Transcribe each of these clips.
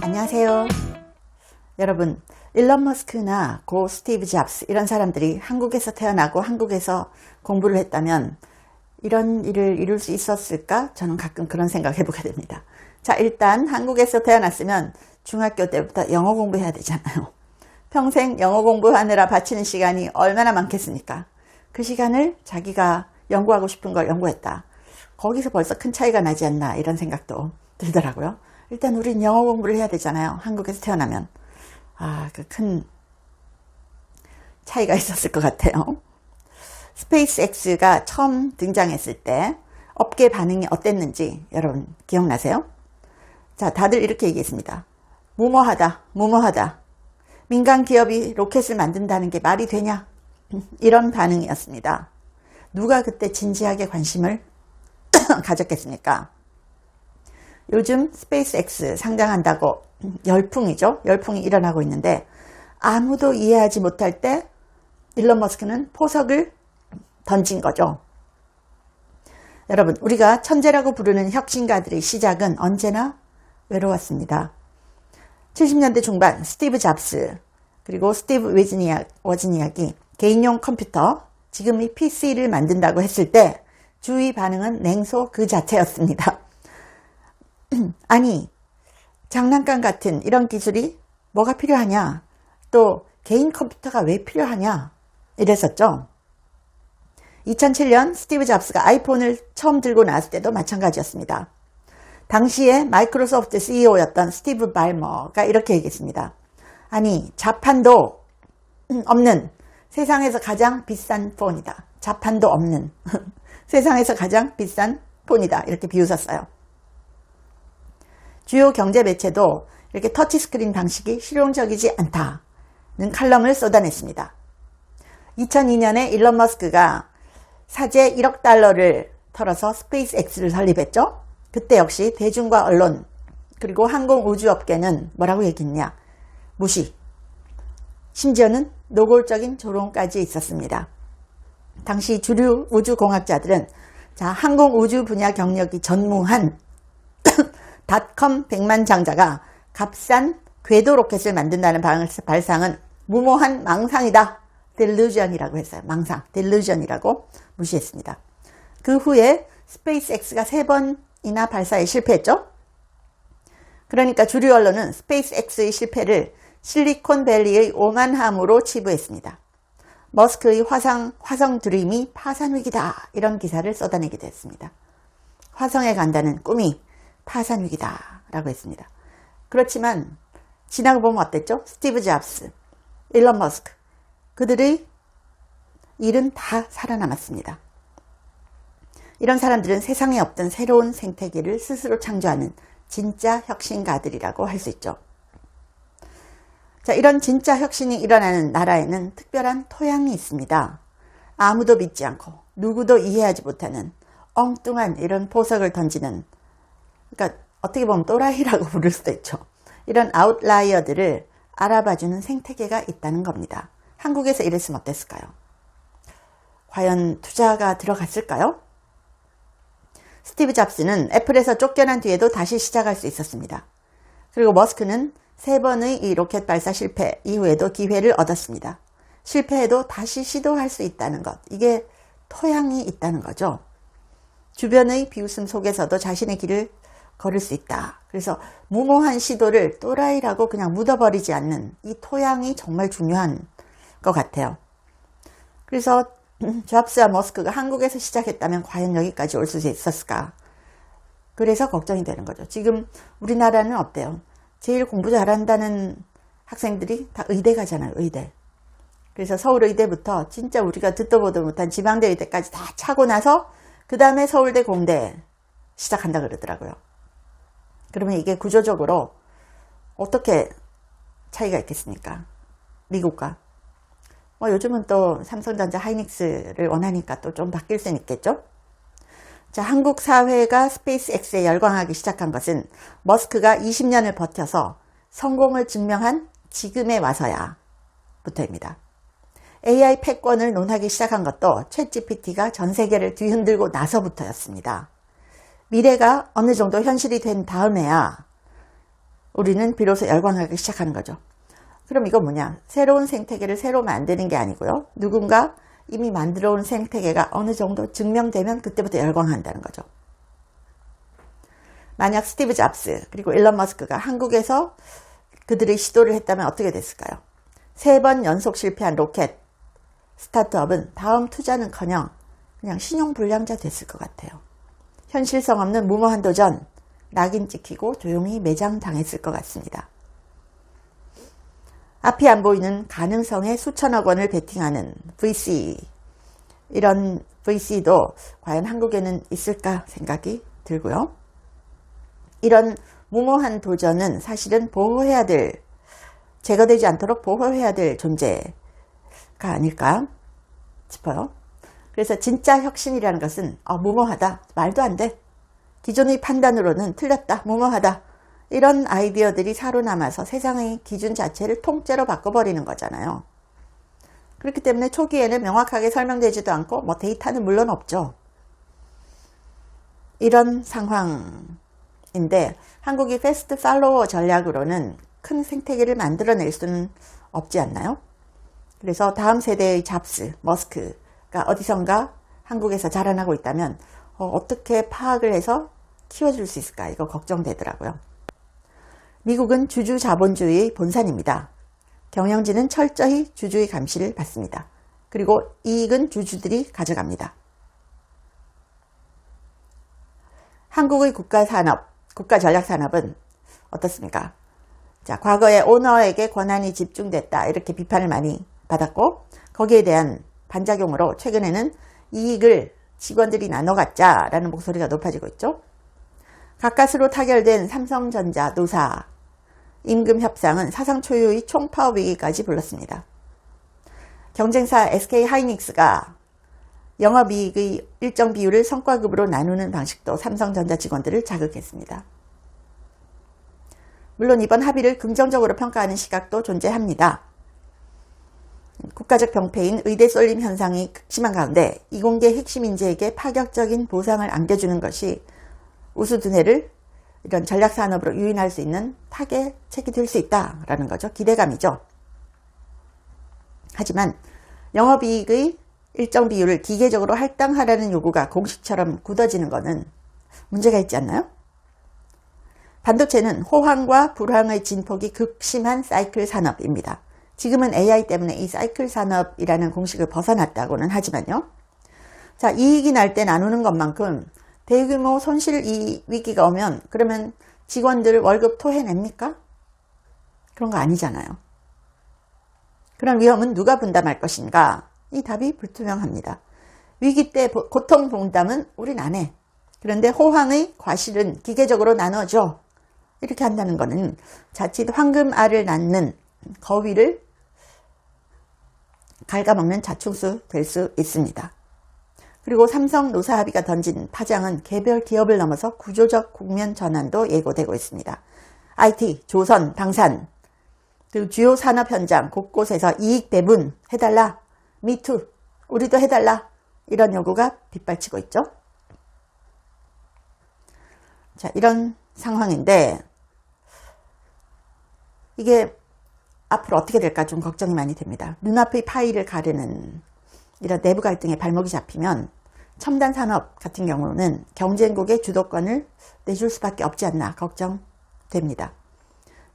안녕하세요. 여러분, 일론 머스크나 고 스티브 잡스 이런 사람들이 한국에서 태어나고 한국에서 공부를 했다면 이런 일을 이룰 수 있었을까? 저는 가끔 그런 생각 해보게 됩니다. 자, 일단 한국에서 태어났으면 중학교 때부터 영어 공부해야 되잖아요. 평생 영어 공부하느라 바치는 시간이 얼마나 많겠습니까? 그 시간을 자기가 연구하고 싶은 걸 연구했다. 거기서 벌써 큰 차이가 나지 않나 이런 생각도 들더라고요. 일단 우린 영어 공부를 해야 되잖아요. 한국에서 태어나면. 그 큰 차이가 있었을 것 같아요. 스페이스X가 처음 등장했을 때 업계 반응이 어땠는지 여러분 기억나세요? 자, 다들 이렇게 얘기했습니다. 무모하다, 무모하다. 민간 기업이 로켓을 만든다는 게 말이 되냐? 이런 반응이었습니다. 누가 그때 진지하게 관심을 가졌겠습니까? 요즘 스페이스X 상장한다고 열풍이죠. 열풍이 일어나고 있는데 아무도 이해하지 못할 때 일론 머스크는 포석을 던진 거죠. 여러분, 우리가 천재라고 부르는 혁신가들의 시작은 언제나 외로웠습니다. 70년대 중반 스티브 잡스 그리고 스티브 워즈니악이 개인용 컴퓨터, 지금의 PC를 만든다고 했을 때 주위 반응은 냉소 그 자체였습니다. 아니, 장난감 같은 이런 기술이 뭐가 필요하냐? 또 개인 컴퓨터가 왜 필요하냐? 이랬었죠. 2007년 스티브 잡스가 아이폰을 처음 들고 나왔을 때도 마찬가지였습니다. 당시에 마이크로소프트 CEO였던 스티브 발머가 이렇게 얘기했습니다. 아니, 자판도 없는 세상에서 가장 비싼 폰이다. 자판도 없는 세상에서 가장 비싼 폰이다. 이렇게 비웃었어요. 주요 경제 매체도 이렇게 터치스크린 방식이 실용적이지 않다는 칼럼을 쏟아냈습니다. 2002년에 일론 머스크가 사재 1억 달러를 털어서 스페이스X를 설립했죠. 그때 역시 대중과 언론 그리고 항공우주업계는 뭐라고 얘기했냐? 무시. 심지어는 노골적인 조롱까지 있었습니다. 당시 주류 우주공학자들은 항공우주 분야 경력이 전무한 닷컴 백만장자가 값싼 궤도 로켓을 만든다는 발상은 무모한 망상이다. 딜루전이라고 했어요. 망상, 딜루전이라고 무시했습니다. 그 후에 스페이스X가 3번이나 발사에 실패했죠. 그러니까 주류 언론은 스페이스X의 실패를 실리콘밸리의 오만함으로 치부했습니다. 머스크의 화성 드림이 파산 위기다. 이런 기사를 쏟아내기도 했습니다. 화성에 간다는 꿈이 파산 위기다 라고 했습니다. 그렇지만 지나고 보면 어땠죠? 스티브 잡스, 일론 머스크 그들의 일은 다 살아남았습니다. 이런 사람들은 세상에 없던 새로운 생태계를 스스로 창조하는 진짜 혁신가들이라고 할 수 있죠. 자, 이런 진짜 혁신이 일어나는 나라에는 특별한 토양이 있습니다. 아무도 믿지 않고 누구도 이해하지 못하는 엉뚱한 이런 포석을 던지는, 그러니까 어떻게 보면 또라이라고 부를 수도 있죠. 이런 아웃라이어들을 알아봐주는 생태계가 있다는 겁니다. 한국에서 이랬으면 어땠을까요? 과연 투자가 들어갔을까요? 스티브 잡스는 애플에서 쫓겨난 뒤에도 다시 시작할 수 있었습니다. 그리고 머스크는 3번의 이 로켓 발사 실패 이후에도 기회를 얻었습니다. 실패해도 다시 시도할 수 있다는 것, 이게 토양이 있다는 거죠. 주변의 비웃음 속에서도 자신의 길을 걸을 수 있다. 그래서 무모한 시도를 또라이라고 그냥 묻어버리지 않는 이 토양이 정말 중요한 것 같아요. 그래서 잡스와 머스크가 한국에서 시작했다면 과연 여기까지 올 수 있었을까? 그래서 걱정이 되는 거죠. 지금 우리나라는 어때요? 제일 공부 잘한다는 학생들이 다 의대 가잖아요. 의대. 그래서 서울의대부터 진짜 우리가 듣도 보도 못한 지방대 의대까지 다 차고 나서 그 다음에 서울대 공대 시작한다 그러더라고요. 그러면 이게 구조적으로 어떻게 차이가 있겠습니까? 미국과. 요즘은 또 삼성전자 하이닉스를 원하니까 또 좀 바뀔 수는 있겠죠? 자, 한국 사회가 스페이스X에 열광하기 시작한 것은 머스크가 20년을 버텨서 성공을 증명한 지금에 와서야 부터입니다. AI 패권을 논하기 시작한 것도 챗GPT가 전 세계를 뒤흔들고 나서부터였습니다. 미래가 어느 정도 현실이 된 다음에야 우리는 비로소 열광하기 시작하는 거죠. 그럼 이거 뭐냐? 새로운 생태계를 새로 만드는 게 아니고요. 누군가 이미 만들어 온 생태계가 어느 정도 증명되면 그때부터 열광한다는 거죠. 만약 스티브 잡스 그리고 일론 머스크가 한국에서 그들의 시도를 했다면 어떻게 됐을까요? 3번 연속 실패한 로켓 스타트업은 다음 투자는커녕 그냥 신용불량자 됐을 것 같아요. 현실성 없는 무모한 도전, 낙인 찍히고 조용히 매장당했을 것 같습니다. 앞이 안 보이는 가능성에 수천억 원을 베팅하는 VC, 이런 VC도 과연 한국에는 있을까 생각이 들고요. 이런 무모한 도전은 사실은 보호해야 될, 제거되지 않도록 보호해야 될 존재가 아닐까 싶어요. 그래서 진짜 혁신이라는 것은 무모하다, 말도 안 돼, 기존의 판단으로는 틀렸다, 무모하다, 이런 아이디어들이 살아남아서 세상의 기준 자체를 통째로 바꿔버리는 거잖아요. 그렇기 때문에 초기에는 명확하게 설명되지도 않고 데이터는 물론 없죠. 이런 상황인데 한국이 패스트 팔로워 전략으로는 큰 생태계를 만들어낼 수는 없지 않나요? 그래서 다음 세대의 잡스, 머스크가 어디선가 한국에서 자라나고 있다면 어떻게 파악을 해서 키워줄 수 있을까? 이거 걱정되더라고요. 미국은 주주 자본주의의 본산입니다. 경영진은 철저히 주주의 감시를 받습니다. 그리고 이익은 주주들이 가져갑니다. 한국의 국가전략산업은 어떻습니까? 자, 과거에 오너에게 권한이 집중됐다, 이렇게 비판을 많이 받았고, 거기에 대한 반작용으로 최근에는 이익을 직원들이 나눠 갖자라는 목소리가 높아지고 있죠. 가까스로 타결된 삼성전자 노사 임금 협상은 사상 초유의 총파업 위기까지 불렀습니다. 경쟁사 SK 하이닉스가 영업이익의 일정 비율을 성과급으로 나누는 방식도 삼성전자 직원들을 자극했습니다. 물론 이번 합의를 긍정적으로 평가하는 시각도 존재합니다. 국가적 병폐인 의대 쏠림 현상이 극심한 가운데 이공계 핵심 인재에게 파격적인 보상을 안겨주는 것이 우수두뇌를 이런 전략산업으로 유인할 수 있는 타겟책이 될 수 있다라는 거죠. 기대감이죠. 하지만 영업이익의 일정 비율을 기계적으로 할당하라는 요구가 공식처럼 굳어지는 것은 문제가 있지 않나요? 반도체는 호황과 불황의 진폭이 극심한 사이클 산업입니다. 지금은 AI 때문에 이 사이클 산업이라는 공식을 벗어났다고는 하지만요. 자, 이익이 날 때 나누는 것만큼 대규모 손실 위기가 오면 그러면 직원들 월급 토해냅니까? 그런 거 아니잖아요. 그런 위험은 누가 분담할 것인가? 이 답이 불투명합니다. 위기 때 고통 분담은 우린 안 해. 그런데 호황의 과실은 기계적으로 나눠줘. 이렇게 한다는 것은 자칫 황금알을 낳는 거위를 갉아먹는 자충수 될 수 있습니다. 그리고 삼성 노사 합의가 던진 파장은 개별 기업을 넘어서 구조적 국면 전환도 예고되고 있습니다. IT, 조선, 방산, 그리고 주요 산업 현장 곳곳에서 이익 배분 해달라, 미투, 우리도 해달라, 이런 요구가 빗발치고 있죠. 자, 이런 상황인데 이게 앞으로 어떻게 될까 좀 걱정이 많이 됩니다. 눈앞의 파이를 가르는 이런 내부 갈등에 발목이 잡히면 첨단 산업 같은 경우는 경쟁국의 주도권을 내줄 수밖에 없지 않나 걱정됩니다.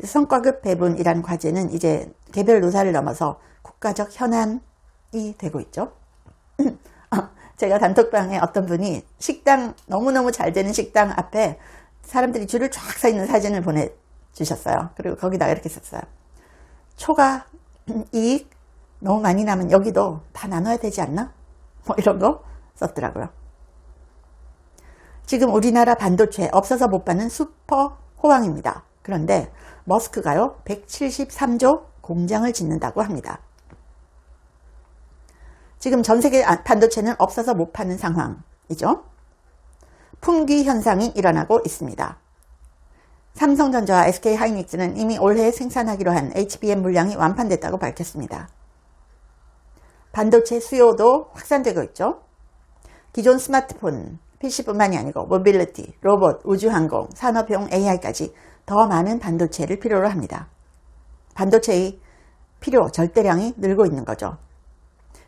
성과급 배분이라는 과제는 이제 개별 노사를 넘어서 국가적 현안이 되고 있죠. 제가 단톡방에 어떤 분이 식당, 너무너무 잘 되는 식당 앞에 사람들이 줄을 쫙 서 있는 사진을 보내주셨어요. 그리고 거기다가 이렇게 썼어요. 초과 이익 너무 많이 나면 여기도 다 나눠야 되지 않나? 뭐 이런 거 썼더라고요. 지금 우리나라 반도체 없어서 못 받는 슈퍼 호황입니다. 그런데 머스크가요 173조 공장을 짓는다고 합니다. 지금 전 세계 반도체는 없어서 못 파는 상황이죠. 품귀 현상이 일어나고 있습니다. 삼성전자와 SK 하이닉스는 이미 올해 생산하기로 한 HBM 물량이 완판됐다고 밝혔습니다. 반도체 수요도 확산되고 있죠. 기존 스마트폰, PC뿐만이 아니고 모빌리티, 로봇, 우주항공, 산업용 AI까지 더 많은 반도체를 필요로 합니다. 반도체의 필요 절대량이 늘고 있는 거죠.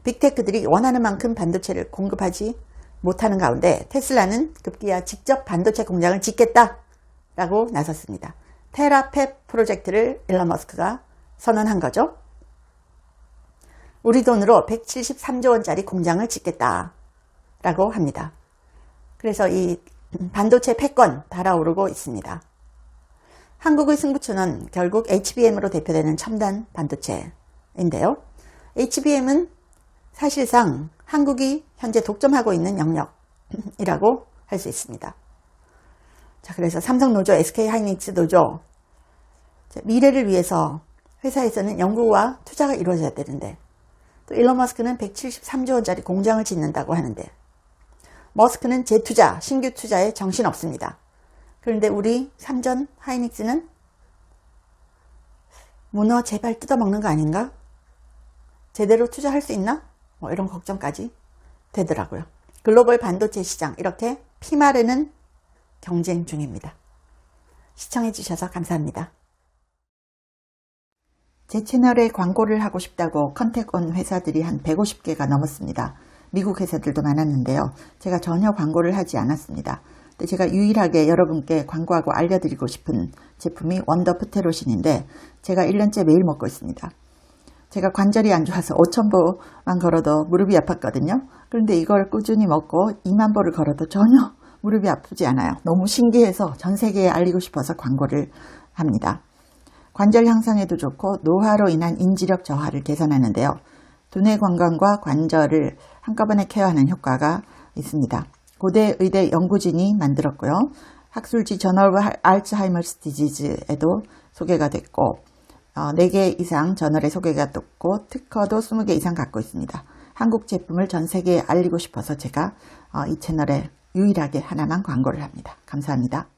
빅테크들이 원하는 만큼 반도체를 공급하지 못하는 가운데 테슬라는 급기야 직접 반도체 공장을 짓겠다라고 나섰습니다. 테라팹 프로젝트를 일론 머스크가 선언한 거죠. 우리 돈으로 173조 원짜리 공장을 짓겠다라고 합니다. 그래서 이 반도체 패권 달아오르고 있습니다. 한국의 승부처는 결국 HBM으로 대표되는 첨단 반도체인데요. HBM은 사실상 한국이 현재 독점하고 있는 영역이라고 할 수 있습니다. 자, 그래서 삼성 노조, SK 하이닉스 노조, 미래를 위해서 회사에서는 연구와 투자가 이루어져야 되는데 또 일론 머스크는 173조 원짜리 공장을 짓는다고 하는데 머스크는 재투자, 신규 투자에 정신없습니다. 그런데 우리 삼전 하이닉스는 문어 제발 뜯어먹는 거 아닌가? 제대로 투자할 수 있나? 뭐 이런 걱정까지 되더라고요. 글로벌 반도체 시장 이렇게 피마르는 경쟁 중입니다. 시청해 주셔서 감사합니다. 제 채널에 광고를 하고 싶다고 컨택 온 회사들이 한 150개가 넘었습니다. 미국 회사들도 많았는데요. 제가 전혀 광고를 하지 않았습니다. 근데 제가 유일하게 여러분께 광고하고 알려드리고 싶은 제품이 원더 프테로신인데 제가 1년째 매일 먹고 있습니다. 제가 관절이 안 좋아서 5,000보만 걸어도 무릎이 아팠거든요. 그런데 이걸 꾸준히 먹고 2만 보를 걸어도 전혀 무릎이 아프지 않아요. 너무 신기해서 전 세계에 알리고 싶어서 광고를 합니다. 관절 향상에도 좋고 노화로 인한 인지력 저하를 개선하는데요. 두뇌 건강과 관절을 한꺼번에 케어하는 효과가 있습니다. 고대 의대 연구진이 만들었고요. 학술지 저널 오브 알츠하이머스 디지즈에도 소개가 됐고 4개 이상 저널에 소개가 됐고 특허도 20개 이상 갖고 있습니다. 한국 제품을 전 세계에 알리고 싶어서 제가 이 채널에 유일하게 하나만 광고를 합니다. 감사합니다.